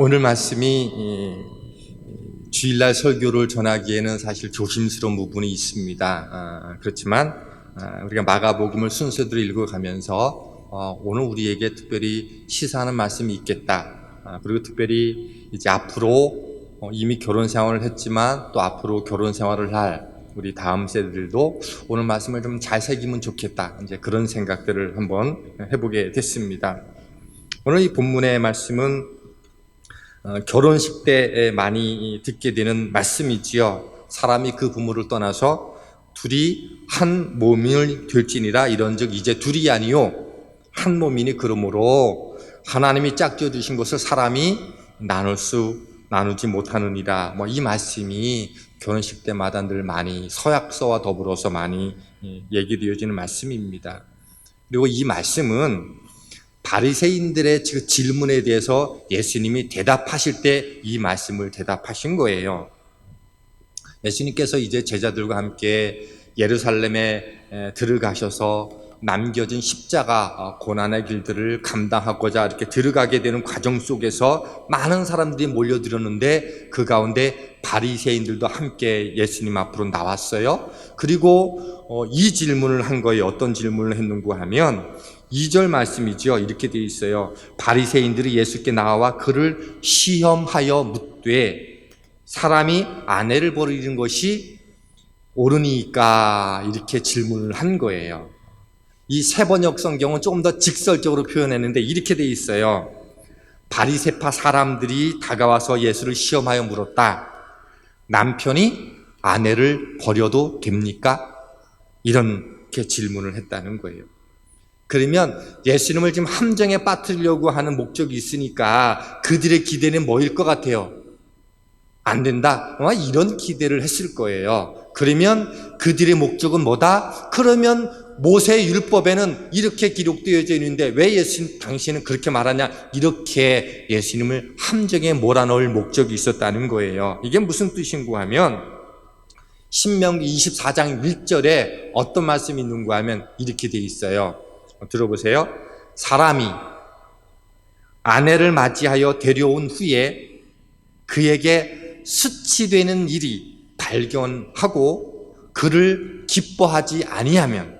오늘 말씀이 주일날 설교를 전하기에는 사실 조심스러운 부분이 있습니다. 그렇지만 우리가 마가복음을 순서대로 읽어가면서 오늘 우리에게 특별히 시사하는 말씀이 있겠다. 그리고 특별히 이제 앞으로 이미 결혼 생활을 했지만 또 앞으로 결혼 생활을 할 우리 다음 세대들도 오늘 말씀을 좀 잘 새기면 좋겠다. 이제 그런 생각들을 한번 해보게 됐습니다. 오늘 이 본문의 말씀은 결혼식 때 많이 듣게 되는 말씀이지요. 사람이 그 부모를 떠나서 둘이 한 몸이 될지니라 이런즉 이제 둘이 아니요 한 몸이니 그러므로 하나님이 짝지어 주신 것을 사람이 나누지 못하느니라. 이 말씀이 결혼식 때마다 늘 많이 서약서와 더불어서 많이 얘기되어지는 말씀입니다. 그리고 이 말씀은 바리새인들의 질문에 대해서 예수님이 대답하실 때 이 말씀을 대답하신 거예요. 예수님께서 이제 제자들과 함께 예루살렘에 들어가셔서 남겨진 십자가 고난의 길들을 감당하고자 이렇게 들어가게 되는 과정 속에서 많은 사람들이 몰려들었는데 그 가운데 바리새인들도 함께 예수님 앞으로 나왔어요. 그리고 이 질문을 한 거예요. 어떤 질문을 했는가 하면 2절 말씀이죠. 이렇게 되어 있어요. 바리새인들이 예수께 나와 그를 시험하여 묻되 사람이 아내를 버리는 것이 옳으니까 이렇게 질문을 한 거예요. 이 세번역 성경은 조금 더 직설적으로 표현했는데 이렇게 되어 있어요. 바리새파 사람들이 다가와서 예수를 시험하여 물었다. 남편이 아내를 버려도 됩니까? 이렇게 질문을 했다는 거예요. 그러면 예수님을 지금 함정에 빠뜨리려고 하는 목적이 있으니까 그들의 기대는 뭐일 것 같아요? 안 된다. 이런 기대를 했을 거예요. 그러면 그들의 목적은 뭐다? 그러면 모세 율법에는 이렇게 기록되어져 있는데 왜 당신은 그렇게 말하냐? 이렇게 예수님을 함정에 몰아넣을 목적이 있었다는 거예요. 이게 무슨 뜻인가 하면 신명기 24장 1절에 어떤 말씀이 있는가 하면 이렇게 돼 있어요. 들어보세요. 사람이 아내를 맞이하여 데려온 후에 그에게 수치되는 일이 발견하고 그를 기뻐하지 아니하면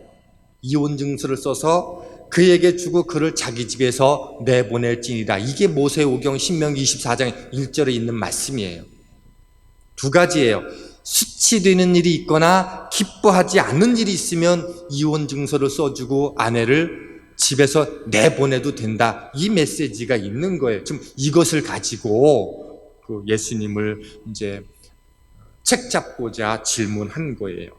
이혼 증서를 써서 그에게 주고 그를 자기 집에서 내보낼지니라. 이게 모세오경 신명기 24장 1절에 있는 말씀이에요. 두 가지예요. 수치되는 일이 있거나 기뻐하지 않는 일이 있으면 이혼 증서를 써주고 아내를 집에서 내보내도 된다. 이 메시지가 있는 거예요. 지금 이것을 가지고 예수님을 이제 책 잡고자 질문한 거예요.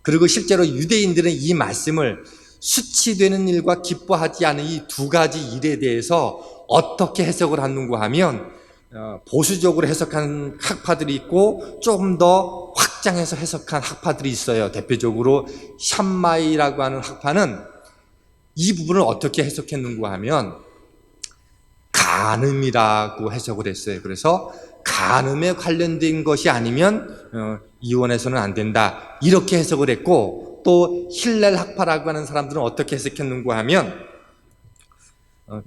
그리고 실제로 유대인들은 이 말씀을 수치되는 일과 기뻐하지 않은 이 두 가지 일에 대해서 어떻게 해석을 하는가 하면 보수적으로 해석한 학파들이 있고 조금 더 확장해서 해석한 학파들이 있어요. 대표적으로 샴마이라고 하는 학파는 이 부분을 어떻게 해석했는가 하면 간음이라고 해석을 했어요. 그래서 간음에 관련된 것이 아니면 이혼해서는 안 된다. 이렇게 해석을 했고 또 힐렐 학파라고 하는 사람들은 어떻게 해석했는가 하면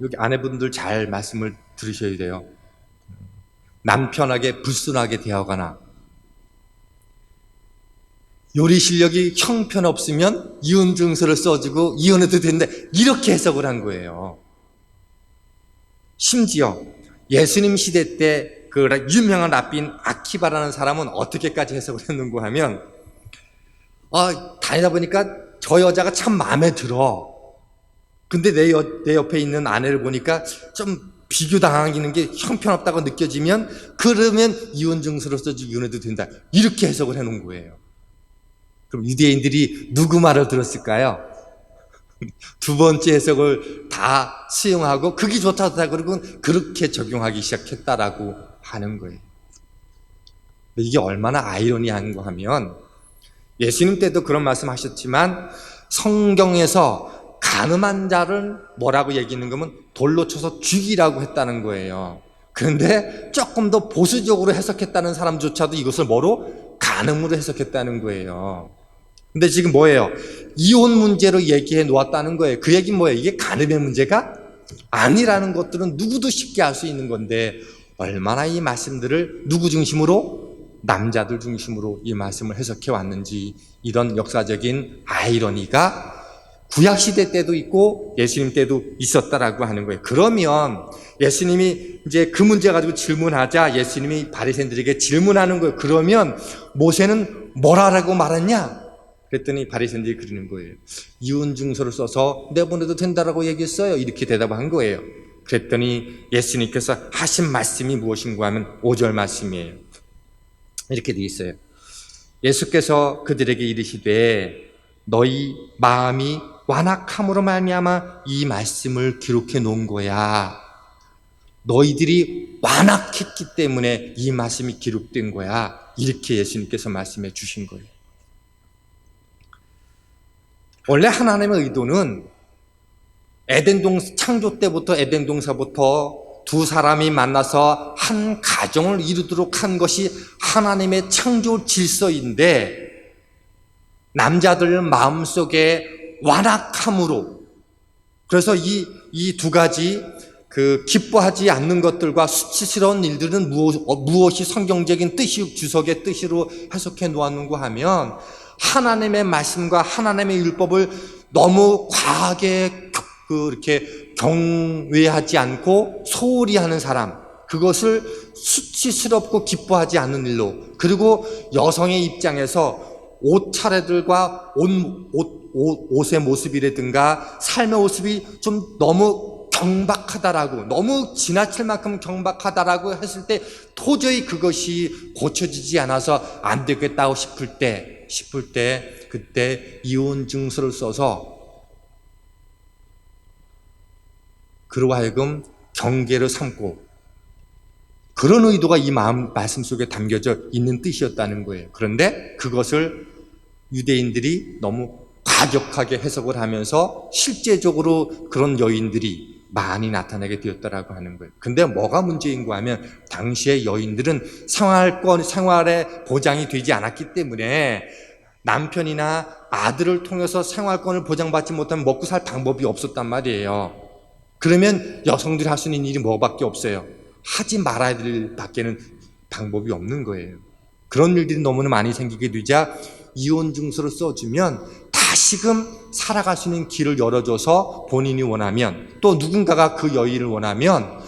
여기 아내분들 잘 말씀을 들으셔야 돼요. 남편에게 불순하게 대하거나 요리 실력이 형편없으면 이혼 증서를 써주고 이혼해도 된다. 이렇게 해석을 한 거예요. 심지어 예수님 시대 때 그 유명한 랍빈 아키바라는 사람은 어떻게까지 해석을 했는가 하면 다니다 보니까 저 여자가 참 마음에 들어. 근데 내 옆에 있는 아내를 보니까 좀 비교당하는 게 형편없다고 느껴지면 그러면 이혼 증서를 써주고 이혼해도 된다. 이렇게 해석을 해놓은 거예요. 그럼 유대인들이 누구 말을 들었을까요? 두 번째 해석을 다 수용하고 그게 좋다 그러고 그렇게 적용하기 시작했다라고 하는 거예요. 이게 얼마나 아이러니한가 하면 예수님 때도 그런 말씀 하셨지만 성경에서 가늠한 자를 뭐라고 얘기하는 거면 돌로 쳐서 죽이라고 했다는 거예요. 그런데 조금 더 보수적으로 해석했다는 사람조차도 이것을 뭐로? 간음으로 해석했다는 거예요. 근데 지금 뭐예요? 이혼 문제로 얘기해 놓았다는 거예요. 그 얘기는 뭐예요? 이게 간음의 문제가 아니라는 것들은 누구도 쉽게 알 수 있는 건데 얼마나 이 말씀들을 누구 중심으로? 남자들 중심으로 이 말씀을 해석해 왔는지, 이런 역사적인 아이러니가 구약시대 때도 있고 예수님 때도 있었다라고 하는 거예요. 그러면 예수님이 이제 그 문제 가지고 질문하자 예수님이 바리새인들에게 질문하는 거예요. 그러면 모세는 뭐라고 말했냐? 그랬더니 바리새인들이 그러는 거예요. 이혼증서를 써서 내보내도 된다라고 얘기했어요. 이렇게 대답한 거예요. 그랬더니 예수님께서 하신 말씀이 무엇인가 하면 5절 말씀이에요. 이렇게 되어 있어요. 예수께서 그들에게 이르시되 너희 마음이 완악함으로 말미암아 이 말씀을 기록해 놓은 거야. 너희들이 완악했기 때문에 이 말씀이 기록된 거야. 이렇게 예수님께서 말씀해 주신 거예요. 원래 하나님의 의도는 창조 때부터 에덴 동산부터 두 사람이 만나서 한 가정을 이루도록 한 것이 하나님의 창조 질서인데, 남자들 마음속에 완악함으로, 그래서 이 두 가지 기뻐하지 않는 것들과 수치스러운 일들은 무엇이 성경적인 뜻이, 주석의 뜻으로 해석해 놓았는가 하면, 하나님의 말씀과 하나님의 율법을 너무 과하게 이렇게 경외하지 않고 소홀히 하는 사람, 그것을 수치스럽고 기뻐하지 않는 일로, 그리고 여성의 입장에서 옷차례들과 옷의 모습이라든가 삶의 모습이 좀 너무 경박하다라고, 너무 지나칠 만큼 경박하다라고 했을 때 도저히 그것이 고쳐지지 않아서 안 되겠다고 싶을 때 그때 이혼 증서를 써서 그로 하여금 경계를 삼고, 그런 의도가 이 말씀 속에 담겨져 있는 뜻이었다는 거예요. 그런데 그것을 유대인들이 너무 과격하게 해석을 하면서 실제적으로 그런 여인들이 많이 나타나게 되었다라고 하는 거예요. 근데 뭐가 문제인가 하면, 당시의 여인들은 생활에 보장이 되지 않았기 때문에 남편이나 아들을 통해서 생활권을 보장받지 못하면 먹고 살 방법이 없었단 말이에요. 그러면 여성들이 할 수 있는 일이 뭐밖에 없어요? 하지 말아야 될 밖에는 방법이 없는 거예요. 그런 일들이 너무나 많이 생기게 되자 이혼 증서를 써주면 다시금 살아갈 수 있는 길을 열어줘서 본인이 원하면, 또 누군가가 그 여인을 원하면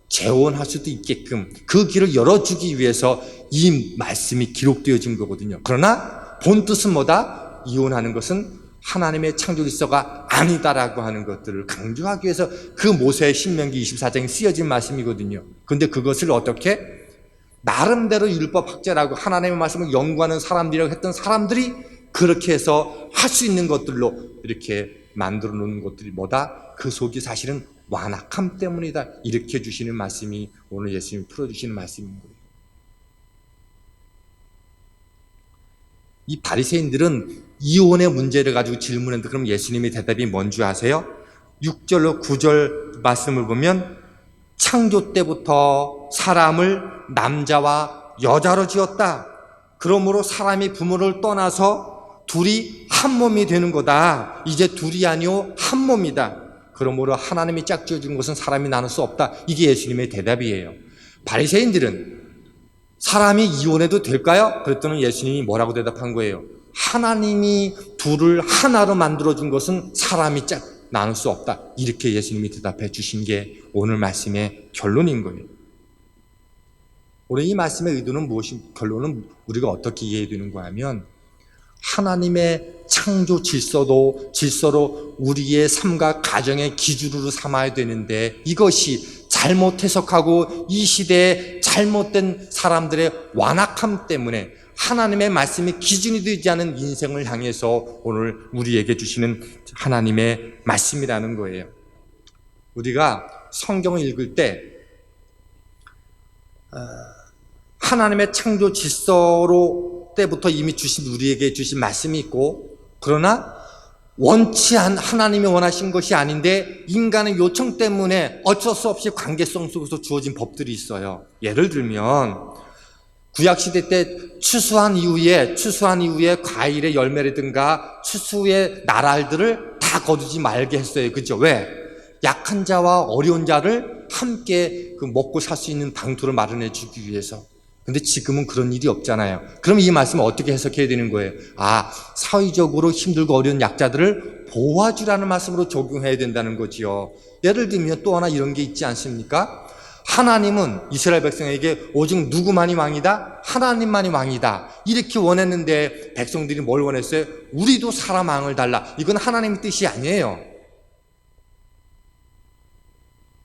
재혼할 수도 있게끔 그 길을 열어주기 위해서 이 말씀이 기록되어진 거거든요. 그러나 본 뜻은 뭐다? 이혼하는 것은 하나님의 창조 질서가 아니다라고 하는 것들을 강조하기 위해서 그 모세의 신명기 24장에 쓰여진 말씀이거든요. 그런데 그것을 어떻게? 나름대로 율법학자라고 하나님의 말씀을 연구하는 사람들이라고 했던 사람들이 그렇게 해서 할 수 있는 것들로 이렇게 만들어 놓는 것들이 뭐다? 그 속이 사실은 완악함 때문이다. 이렇게 주시는 말씀이 오늘 예수님이 풀어주시는 말씀인 거예요. 이 바리새인들은 이혼의 문제를 가지고 질문했는데, 그럼 예수님의 대답이 뭔지 아세요? 6절로 9절 말씀을 보면, 창조 때부터 사람을 남자와 여자로 지었다. 그러므로 사람이 부모를 떠나서 둘이 한 몸이 되는 거다. 이제 둘이 아니요 한 몸이다. 그러므로 하나님이 짝지어준 것은 사람이 나눌 수 없다. 이게 예수님의 대답이에요. 바리새인들은 사람이 이혼해도 될까요? 그랬더니 예수님이 뭐라고 대답한 거예요? 하나님이 둘을 하나로 만들어준 것은 사람이 나눌 수 없다. 이렇게 예수님이 대답해 주신 게 오늘 말씀의 결론인 거예요. 오늘 이 말씀의 의도는 결론은 우리가 어떻게 이해해야 되는가 하면, 하나님의 창조 질서로 우리의 삶과 가정의 기준으로 삼아야 되는데, 이것이 잘못 해석하고 이 시대에 잘못된 사람들의 완악함 때문에 하나님의 말씀이 기준이 되지 않은 인생을 향해서 오늘 우리에게 주시는 하나님의 말씀이라는 거예요. 우리가 성경을 읽을 때 하나님의 창조 질서로 때부터 이미 우리에게 주신 말씀이 있고, 그러나 하나님이 원하신 것이 아닌데 인간의 요청 때문에 어쩔 수 없이 관계성 속에서 주어진 법들이 있어요. 예를 들면 구약시대 때 추수한 이후에 과일의 열매라든가 추수의 나랄들을 다 거두지 말게 했어요. 그죠? 왜? 약한 자와 어려운 자를 함께 먹고 살 수 있는 방도를 마련해 주기 위해서. 근데 지금은 그런 일이 없잖아요. 그럼 이 말씀을 어떻게 해석해야 되는 거예요? 사회적으로 힘들고 어려운 약자들을 보호해주라는 말씀으로 적용해야 된다는 거지요. 예를 들면 또 하나 이런 게 있지 않습니까? 하나님은 이스라엘 백성에게 오직 누구만이 왕이다? 하나님만이 왕이다. 이렇게 원했는데 백성들이 뭘 원했어요? 우리도 사람 왕을 달라. 이건 하나님의 뜻이 아니에요.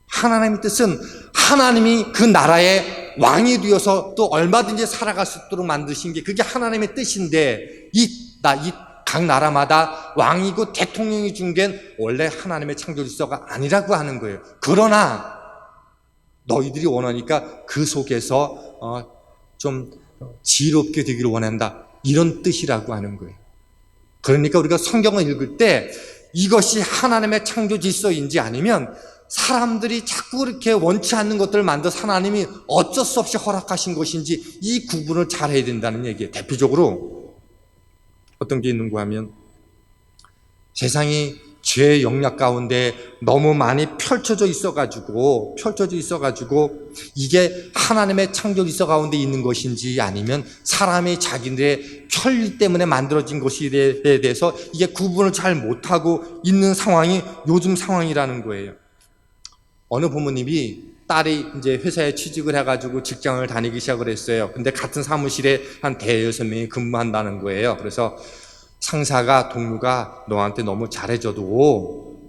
하나님의 뜻은 하나님이 그 나라의 왕이 되어서 또 얼마든지 살아갈 수 있도록 만드신 게 그게 하나님의 뜻인데 각 나라마다 왕이고 대통령이 준 게 원래 하나님의 창조 질서가 아니라고 하는 거예요. 그러나 너희들이 원하니까 그 속에서 좀 지혜롭게 되기를 원한다. 이런 뜻이라고 하는 거예요. 그러니까 우리가 성경을 읽을 때 이것이 하나님의 창조 질서인지 아니면 사람들이 자꾸 그렇게 원치 않는 것들을 만들어서 하나님이 어쩔 수 없이 허락하신 것인지 이 구분을 잘 해야 된다는 얘기예요. 대표적으로 어떤 게 있는가 하면 세상이 죄의 영역 가운데 너무 많이 펼쳐져 있어가지고 이게 하나님의 창조 질서 가운데 있는 것인지 아니면 사람이 자기들의 편리 때문에 만들어진 것에 대해서 이게 구분을 잘 못하고 있는 상황이 요즘 상황이라는 거예요. 어느 부모님이 딸이 이제 회사에 취직을 해가지고 직장을 다니기 시작을 했어요. 근데 같은 사무실에 한 대여섯 명이 근무한다는 거예요. 그래서 상사가 동료가 너한테 너무 잘해줘도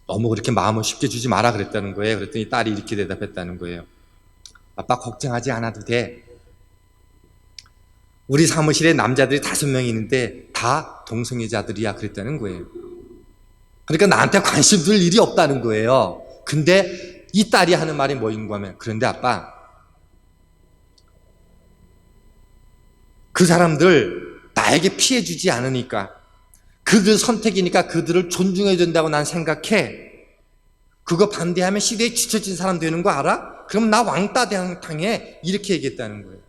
너무 그렇게 마음을 쉽게 주지 마라 그랬다는 거예요. 그랬더니 딸이 이렇게 대답했다는 거예요. 아빠 걱정하지 않아도 돼. 우리 사무실에 남자들이 5명이 있는데 다 동성애자들이야 그랬다는 거예요. 그러니까 나한테 관심 둘 일이 없다는 거예요. 근데 이 딸이 하는 말이 뭐인가 하면 그런데 아빠 그 사람들 나에게 피해 주지 않으니까 그들 선택이니까 그들을 존중해야 된다고 난 생각해. 그거 반대하면 시대에 뒤처진 사람 되는 거 알아? 그럼 나 왕따 당해. 이렇게 얘기했다는 거예요.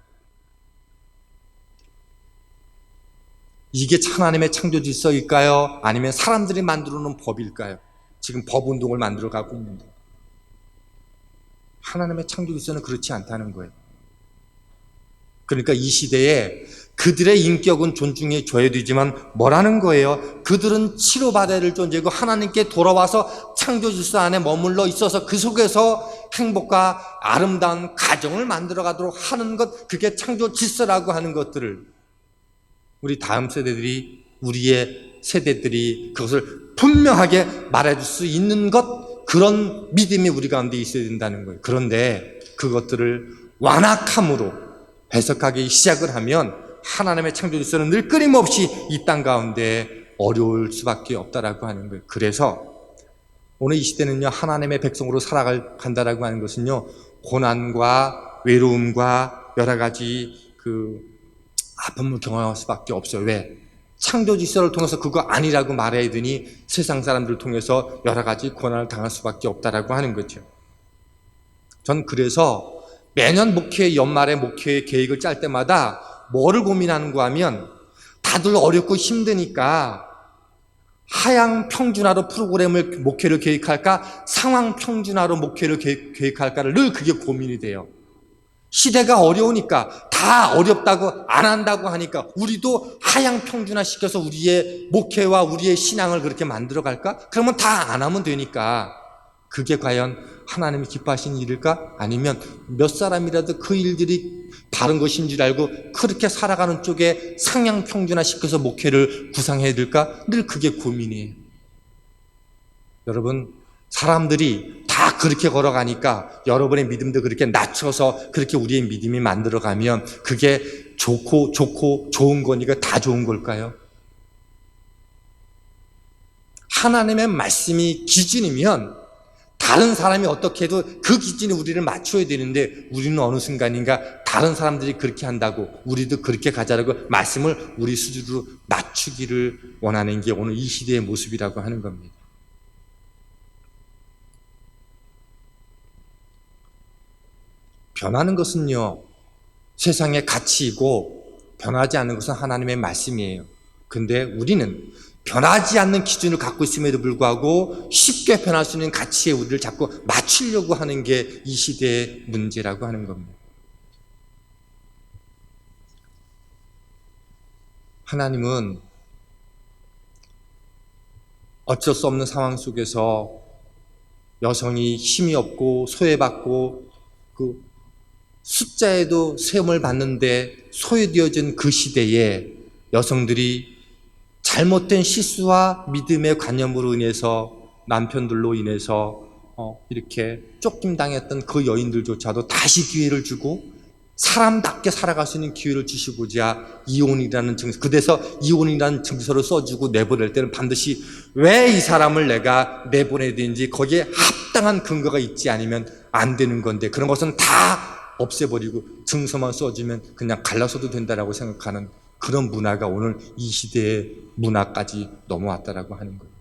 이게 하나님의 창조 질서일까요? 아니면 사람들이 만들어 놓은 법일까요? 지금 법 운동을 만들어 가고 있는데 하나님의 창조 질서는 그렇지 않다는 거예요. 그러니까 이 시대에 그들의 인격은 존중해 줘야 되지만 뭐라는 거예요? 그들은 치료받아야 될 존재고 하나님께 돌아와서 창조 질서 안에 머물러 있어서 그 속에서 행복과 아름다운 가정을 만들어 가도록 하는 것, 그게 창조 질서라고 하는 것들을 우리 다음 세대들이, 우리의 세대들이 그것을 분명하게 말해줄 수 있는 것, 그런 믿음이 우리 가운데 있어야 된다는 거예요. 그런데 그것들을 완악함으로 해석하기 시작을 하면 하나님의 창조 질서는 늘 끊임없이 이 땅 가운데 어려울 수밖에 없다라고 하는 거예요. 그래서 오늘 이 시대는요, 하나님의 백성으로 살아간다라고 하는 것은요, 고난과 외로움과 여러 가지 아픔을 경험할 수밖에 없어요. 왜? 창조 질서를 통해서 그거 아니라고 말해야 되니 세상 사람들을 통해서 여러 가지 고난을 당할 수밖에 없다라고 하는 거죠. 전 그래서 매년 연말에 목회 계획을 짤 때마다 뭐를 고민하는가 하면 다들 어렵고 힘드니까 하향 평준화로 목회를 계획할까 상황 평준화로 목회를 계획할까를 늘 그게 고민이 돼요. 시대가 어려우니까 다 어렵다고 안 한다고 하니까 우리도 하향 평준화 시켜서 우리의 목회와 우리의 신앙을 그렇게 만들어 갈까? 그러면 다 안 하면 되니까 그게 과연 하나님이 기뻐하시는 일일까? 아니면 몇 사람이라도 그 일들이 바른 것인 줄 알고 그렇게 살아가는 쪽에 상향 평준화 시켜서 목회를 구상해야 될까? 늘 그게 고민이에요. 여러분, 사람들이 다 그렇게 걸어가니까 여러분의 믿음도 그렇게 낮춰서 그렇게 우리의 믿음이 만들어가면 그게 좋고 좋은 거니까 다 좋은 걸까요? 하나님의 말씀이 기준이면 다른 사람이 어떻게 해도 그 기준에 우리를 맞춰야 되는데 우리는 어느 순간인가 다른 사람들이 그렇게 한다고 우리도 그렇게 가자라고 말씀을 우리 수준으로 맞추기를 원하는 게 오늘 이 시대의 모습이라고 하는 겁니다. 변하는 것은요, 세상의 가치이고 변하지 않는 것은 하나님의 말씀이에요. 근데 우리는 변하지 않는 기준을 갖고 있음에도 불구하고 쉽게 변할 수 있는 가치에 우리를 자꾸 맞추려고 하는 게 이 시대의 문제라고 하는 겁니다. 하나님은 어쩔 수 없는 상황 속에서 여성이 힘이 없고 소외받고 그 숫자에도 세움을 받는데 소외되어진 그 시대에 여성들이 잘못된 실수와 믿음의 관념으로 인해서 남편들로 인해서 이렇게 쫓김당했던 그 여인들조차도 다시 기회를 주고 사람답게 살아갈 수 있는 기회를 주시고자 이혼이라는 증서, 그래서 이혼이라는 증서를 써주고 내보낼 때는 반드시 왜 이 사람을 내가 내보내야 되는지 거기에 합당한 근거가 있지 않으면 안 되는 건데 그런 것은 다 없애버리고 증서만 써주면 그냥 갈라서도 된다라고 생각하는 그런 문화가 오늘 이 시대의 문화까지 넘어왔다라고 하는 거예요.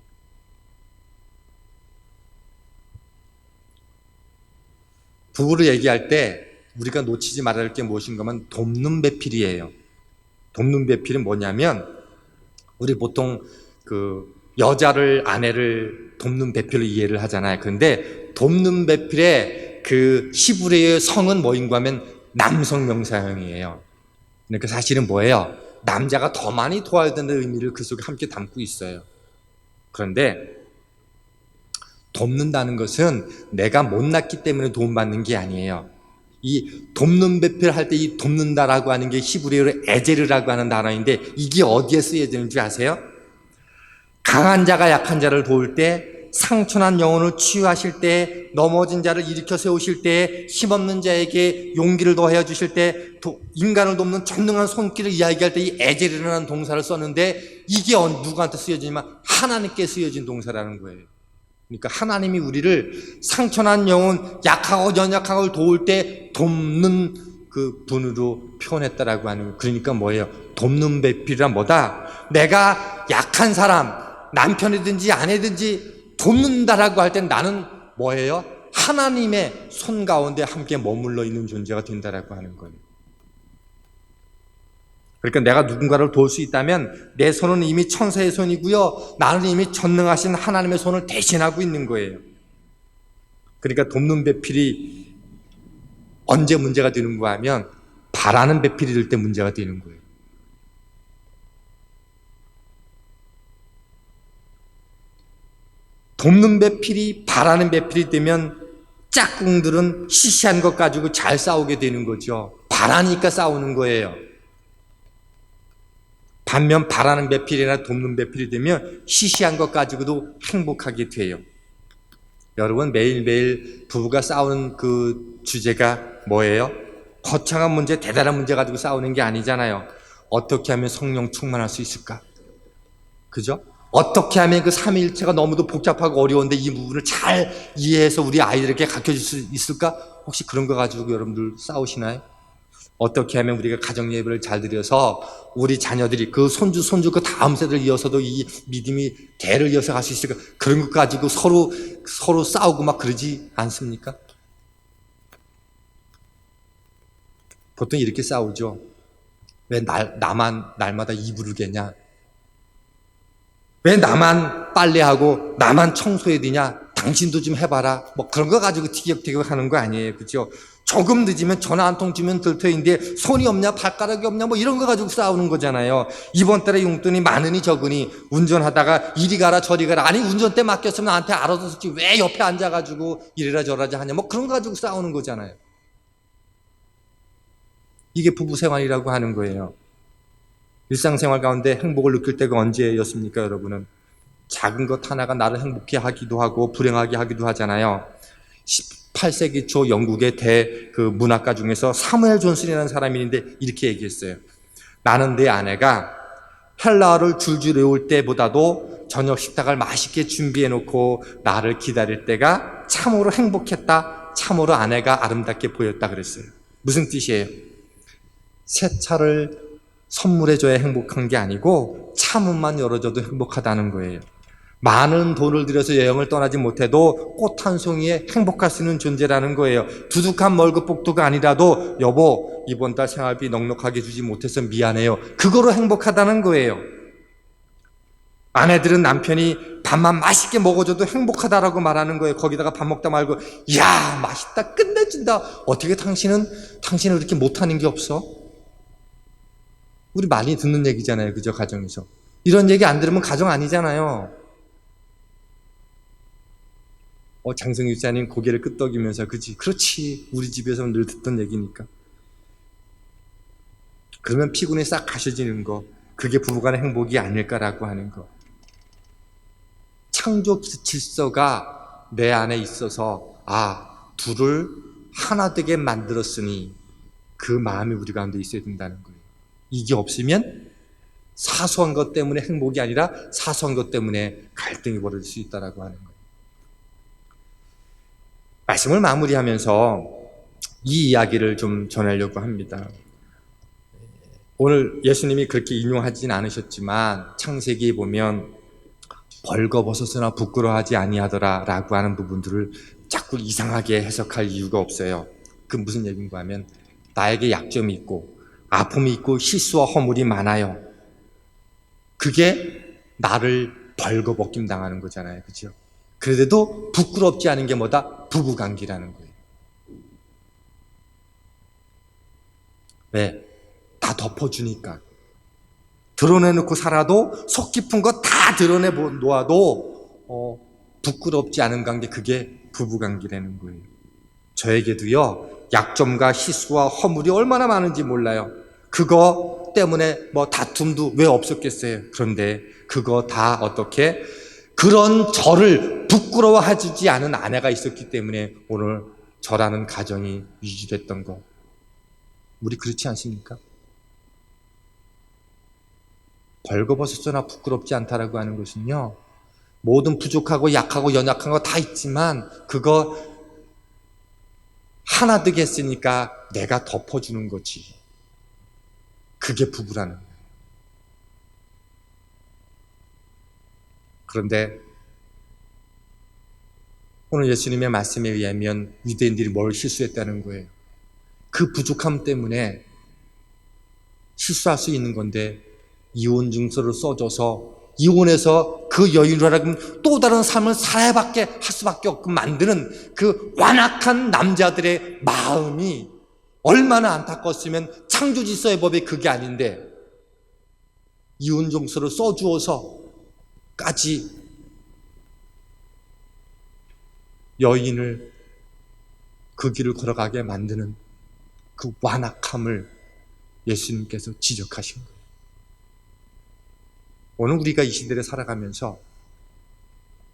부부를 얘기할 때 우리가 놓치지 말아야 할 게 무엇인가 하면 돕는 배필이에요. 돕는 배필은 뭐냐면 우리 보통 그 여자를 아내를 돕는 배필로 이해를 하잖아요. 그런데 돕는 배필의 그 히브리어의 성은 뭐인가 하면 남성 명사형이에요. 그러니까 사실은 뭐예요? 남자가 더 많이 도와야 된다는 의미를 그 속에 함께 담고 있어요. 그런데 돕는다는 것은 내가 못났기 때문에 도움받는 게 아니에요. 이 돕는 배필 할 때 이 돕는다라고 하는 게 히브리어로 에제르라고 하는 단어인데 이게 어디에 쓰여지는 줄 아세요? 강한 자가 약한 자를 도울 때, 상처난 영혼을 치유하실 때, 넘어진 자를 일으켜 세우실 때, 힘없는 자에게 용기를 더하여 주실 때, 인간을 돕는 전능한 손길을 이야기할 때 이 에제르라는 동사를 썼는데 이게 누구한테 쓰여지냐면 하나님께 쓰여진 동사라는 거예요. 그러니까 하나님이 우리를 상처난 영혼, 약하고 연약한 걸 도울 때 돕는 그 분으로 표현했다라고 하는 거예요. 그러니까 뭐예요? 돕는 배필이란 뭐다? 내가 약한 사람, 남편이든지 아내든지 돕는다라고 할 땐 나는 뭐예요? 하나님의 손 가운데 함께 머물러 있는 존재가 된다라고 하는 거예요. 그러니까 내가 누군가를 도울 수 있다면 내 손은 이미 천사의 손이고요. 나는 이미 전능하신 하나님의 손을 대신하고 있는 거예요. 그러니까 돕는 배필이 언제 문제가 되는가 하면 바라는 배필이 될 때 문제가 되는 거예요. 돕는 배필이 바라는 배필이 되면 짝꿍들은 시시한 것 가지고 잘 싸우게 되는 거죠. 바라니까 싸우는 거예요. 반면 바라는 배필이나 돕는 배필이 되면 시시한 것 가지고도 행복하게 돼요. 여러분, 매일매일 부부가 싸우는 그 주제가 뭐예요? 거창한 문제, 대단한 문제 가지고 싸우는 게 아니잖아요. 어떻게 하면 성령 충만할 수 있을까? 그죠? 어떻게 하면 그 삼위일체가 너무도 복잡하고 어려운데 이 부분을 잘 이해해서 우리 아이들에게 가르쳐줄 수 있을까? 혹시 그런 거 가지고 여러분들 싸우시나요? 어떻게 하면 우리가 가정 예배를 잘 드려서 우리 자녀들이 그 손주 그 다음 세대를 이어서도 이 믿음이 대를 이어서 갈 수 있을까? 그런 것 가지고 서로 싸우고 막 그러지 않습니까? 보통 이렇게 싸우죠. 왜 나만 날마다 이불을 개냐? 왜 나만 빨래하고 나만 청소해야 되냐? 당신도 좀 해봐라. 뭐 그런 거 가지고 티격태격 하는 거 아니에요. 그죠? 조금 늦으면 전화 한 통 주면 될 터인데 손이 없냐 발가락이 없냐 뭐 이런 거 가지고 싸우는 거잖아요. 이번 달에 용돈이 많으니 적으니 운전하다가 이리 가라 저리 가라. 아니 운전대 맡겼으면 나한테 알아서 쓰지 왜 옆에 앉아가지고 이래라 저래라 하냐 뭐 그런 거 가지고 싸우는 거잖아요. 이게 부부 생활이라고 하는 거예요. 일상생활 가운데 행복을 느낄 때가 언제였습니까, 여러분은? 작은 것 하나가 나를 행복해 하기도 하고 불행하게 하기도 하잖아요. 18세기 초 영국의 그 문학가 중에서 사무엘 존슨이라는 사람이 있는데 이렇게 얘기했어요. 나는 내 아내가 헬라어를 줄줄 외울 때보다도 저녁 식탁을 맛있게 준비해 놓고 나를 기다릴 때가 참으로 행복했다. 참으로 아내가 아름답게 보였다 그랬어요. 무슨 뜻이에요? 새 차를 선물해줘야 행복한 게 아니고 차문만 열어줘도 행복하다는 거예요. 많은 돈을 들여서 여행을 떠나지 못해도 꽃 한 송이에 행복할 수 있는 존재라는 거예요. 두둑한 월급 복도가 아니라도 여보 이번 달 생활비 넉넉하게 주지 못해서 미안해요. 그거로 행복하다는 거예요. 아내들은 남편이 밥만 맛있게 먹어줘도 행복하다라고 말하는 거예요. 거기다가 밥 먹다 말고, 야, 맛있다, 끝내준다. 어떻게 당신은 그렇게 못하는 게 없어? 우리 많이 듣는 얘기잖아요. 그죠? 가정에서. 이런 얘기 안 들으면 가정 아니잖아요. 장성유 집사님 고개를 끄덕이면서, 그렇지. 우리 집에서는 늘 듣던 얘기니까. 그러면 피곤이 싹 가셔지는 거, 그게 부부간의 행복이 아닐까라고 하는 거. 창조 질서가 내 안에 있어서 둘을 하나 되게 만들었으니 그 마음이 우리 가운데 있어야 된다는 거예요. 이게 없으면 사소한 것 때문에 행복이 아니라 사소한 것 때문에 갈등이 벌어질 수 있다고 하는 거예요. 말씀을 마무리하면서 이 이야기를 좀 전하려고 합니다. 오늘 예수님이 그렇게 인용하진 않으셨지만 창세기에 보면 벌거벗었으나 부끄러워하지 아니하더라 라고 하는 부분들을 자꾸 이상하게 해석할 이유가 없어요. 그 무슨 얘기인가 하면 나에게 약점이 있고 아픔이 있고 실수와 허물이 많아요. 그게 나를 벌거벗김 당하는 거잖아요. 그죠? 그래도 부끄럽지 않은 게 뭐다? 부부관계라는 거예요. 왜? 다 덮어주니까. 드러내놓고 살아도 속 깊은 거 다 드러내 놓아도 부끄럽지 않은 관계, 그게 부부관계라는 거예요. 저에게도요, 약점과 실수와 허물이 얼마나 많은지 몰라요. 그거 때문에 다툼도 왜 없었겠어요. 그런데 그거 다 어떻게 그런 저를 부끄러워해주지 않은 아내가 있었기 때문에 오늘 저라는 가정이 유지됐던 거. 우리 그렇지 않습니까? 벌거벗었으나 부끄럽지 않다라고 하는 것은요, 모든 부족하고 약하고 연약한 거 다 있지만 그거 하나 되게 했으니까 내가 덮어주는 거지. 그게 부부라는 거예요. 그런데 오늘 예수님의 말씀에 의하면 유대인들이 뭘 실수했다는 거예요. 그 부족함 때문에 실수할 수 있는 건데 이혼 증서를 써줘서 이혼해서 그 여인으로 하여금 또 다른 삶을 살아야밖에 할 수밖에 없게 만드는 그 완악한 남자들의 마음이 얼마나 안타까웠으면 창조질서의 법이 그게 아닌데 이혼 증서를 써주어서까지 여인을 그 길을 걸어가게 만드는 그 완악함을 예수님께서 지적하신 거예요. 오늘 우리가 이 시대를 살아가면서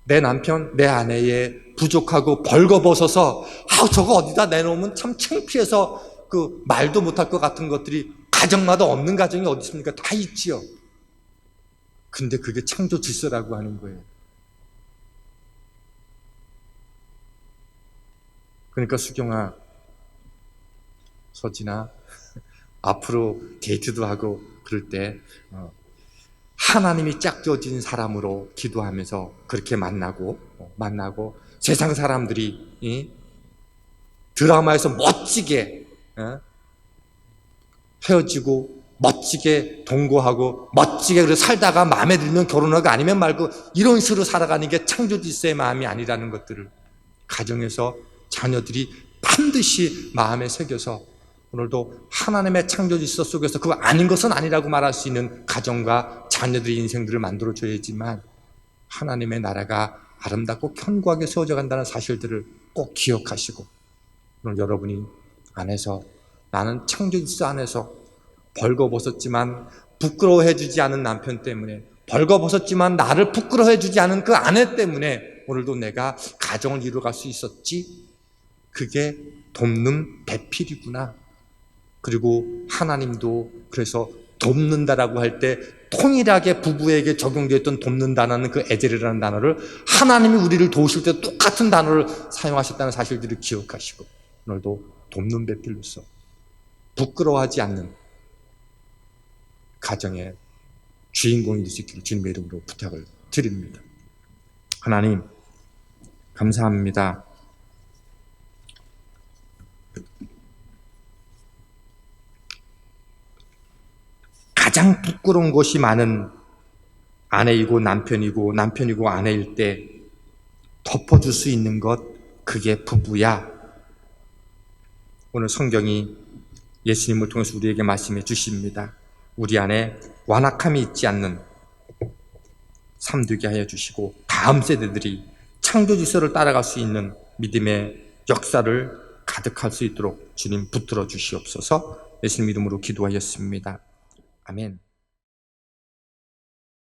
내 남편, 내 아내의 부족하고 벌거벗어서 저거 어디다 내놓으면 참 창피해서 그 말도 못할 것 같은 것들이 가정마다 없는 가정이 어디 있습니까? 다 있지요. 근데 그게 창조 질서라고 하는 거예요. 그러니까 수경아, 서진아, 앞으로 데이트도 하고 그럴 때 하나님이 짝져진 사람으로 기도하면서 그렇게 만나고 세상 사람들이 드라마에서 멋지게 헤어지고 멋지게 동거하고 멋지게 그래 살다가 마음에 들면 결혼하고 아니면 말고 이런 식으로 살아가는 게 창조질서의 마음이 아니라는 것들을 가정에서 자녀들이 반드시 마음에 새겨서 오늘도 하나님의 창조질서 속에서 그거 아닌 것은 아니라고 말할 수 있는 가정과 자녀들의 인생들을 만들어줘야지만 하나님의 나라가 아름답고 견고하게 세워져 간다는 사실들을 꼭 기억하시고 오늘 여러분이 안에서 나는 창조질서 안에서 벌거벗었지만 부끄러워해주지 않은 남편 때문에 벌거벗었지만 나를 부끄러워해주지 않은 그 아내 때문에 오늘도 내가 가정을 이루어갈 수 있었지. 그게 돕는 배필이구나. 그리고 하나님도 그래서 돕는다라고 할 때 통일하게 부부에게 적용되었던 돕는다는 그 에제르라는 단어를 하나님이 우리를 도우실 때 똑같은 단어를 사용하셨다는 사실들을 기억하시고 오늘도 돕는 배필로서 부끄러워하지 않는 가정의 주인공이 될 수 있기를 주님의 이름으로 부탁을 드립니다. 하나님 감사합니다. 가장 부끄러운 것이 많은 아내이고 남편이고 남편이고 아내일 때 덮어줄 수 있는 것, 그게 부부야. 오늘 성경이 예수님을 통해서 우리에게 말씀해 주십니다. 우리 안에 완악함이 있지 않는 삶 되게 하여 주시고, 다음 세대들이 창조 질서를 따라갈 수 있는 믿음의 역사를 가득할 수 있도록 주님 붙들어 주시옵소서. 예수님 이름으로 기도하였습니다. 아멘.